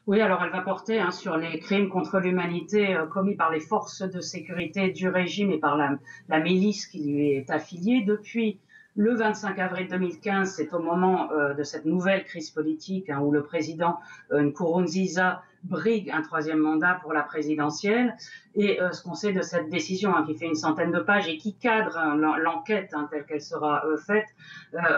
Oui, alors elle va porter sur les crimes contre l'humanité commis par les forces de sécurité du régime et par la milice qui lui est affiliée. Depuis le 25 avril 2015, c'est au moment de cette nouvelle crise politique où le président Nkurunziza brigue un troisième mandat pour la présidentielle. Et ce qu'on sait de cette décision qui fait une centaine de pages et qui cadre l'enquête telle qu'elle sera faite,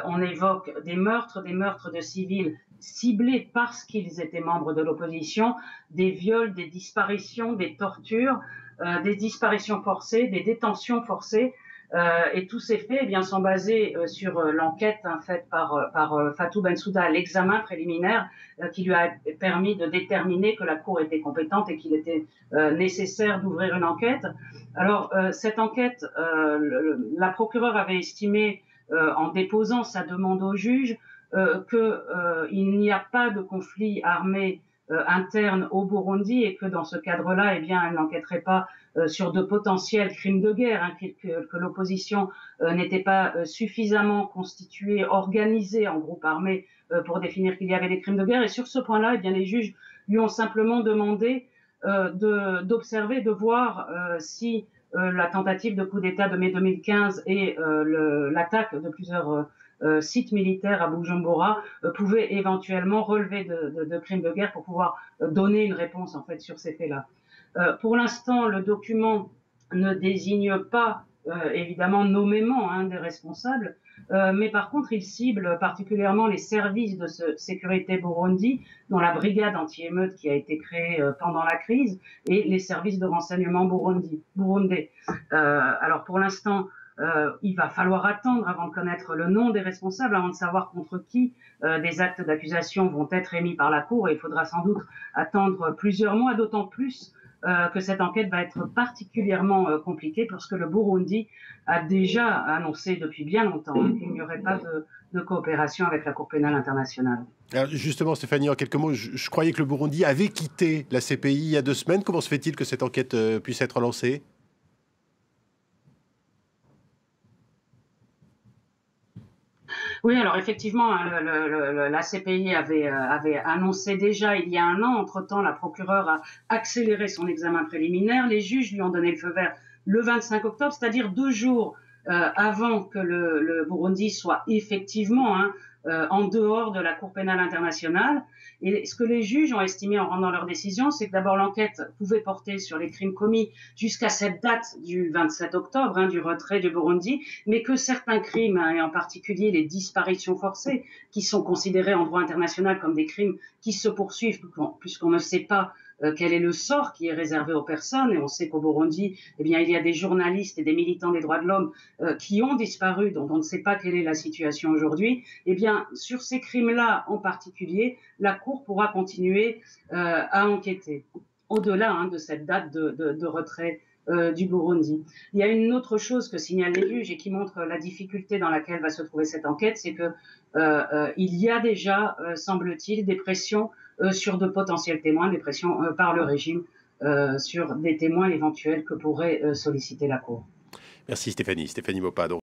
on évoque des meurtres de civils ciblés parce qu'ils étaient membres de l'opposition, des viols, des disparitions, des tortures, des disparitions forcées, des détentions forcées. Et tous ces faits sont basés sur l'enquête faite par Fatou Bensouda, l'examen préliminaire qui lui a permis de déterminer que la Cour était compétente et qu'il était nécessaire d'ouvrir une enquête. Alors, cette enquête, la procureure avait estimé, en déposant sa demande au juge, qu'il n'y a pas de conflit armé interne au Burundi et que dans ce cadre-là, elle n'enquêterait pas sur de potentiels crimes de guerre, que l'opposition n'était pas suffisamment constituée, organisée en groupe armé pour définir qu'il y avait des crimes de guerre. Et sur ce point-là, les juges lui ont simplement demandé d'observer, de voir si la tentative de coup d'État de mai 2015 et l'attaque de plusieurs sites militaires à Bujumbura pouvaient éventuellement relever de crimes de guerre pour pouvoir donner une réponse en fait sur ces faits-là. Pour l'instant, le document ne désigne pas évidemment nommément des responsables, mais par contre, il cible particulièrement les services de sécurité Burundi, dont la brigade anti-émeute qui a été créée pendant la crise, et les services de renseignement burundais. Alors pour l'instant, il va falloir attendre avant de connaître le nom des responsables, avant de savoir contre qui des actes d'accusation vont être émis par la Cour, et il faudra sans doute attendre plusieurs mois, d'autant plus que cette enquête va être particulièrement compliquée parce que le Burundi a déjà annoncé depuis bien longtemps qu'il n'y aurait pas de coopération avec la Cour pénale internationale. Alors justement, Stéphanie, en quelques mots, je croyais que le Burundi avait quitté la CPI il y a 2 semaines. Comment se fait-il que cette enquête puisse être lancée ? Oui, alors effectivement, la CPI avait annoncé déjà il y a un an. Entre-temps, la procureure a accéléré son examen préliminaire. Les juges lui ont donné le feu vert le 25 octobre, c'est-à-dire 2 jours avant que le Burundi soit effectivement en dehors de la Cour pénale internationale. Et ce que les juges ont estimé en rendant leur décision, c'est que d'abord l'enquête pouvait porter sur les crimes commis jusqu'à cette date du 27 octobre, du retrait du Burundi, mais que certains crimes, et en particulier les disparitions forcées, qui sont considérées en droit international comme des crimes qui se poursuivent, puisqu'on ne sait pas quel est le sort qui est réservé aux personnes. Et on sait qu'au Burundi, il y a des journalistes et des militants des droits de l'homme qui ont disparu, dont on ne sait pas quelle est la situation aujourd'hui. Sur ces crimes-là en particulier, la Cour pourra continuer à enquêter, au-delà de cette date de retrait du Burundi. Il y a une autre chose que signalent les juges et qui montre la difficulté dans laquelle va se trouver cette enquête, c'est que il y a déjà, semble-t-il, des pressions sur de potentiels témoins, des pressions par le régime sur des témoins éventuels que pourrait solliciter la Cour. Merci Stéphanie. Stéphanie Maupas.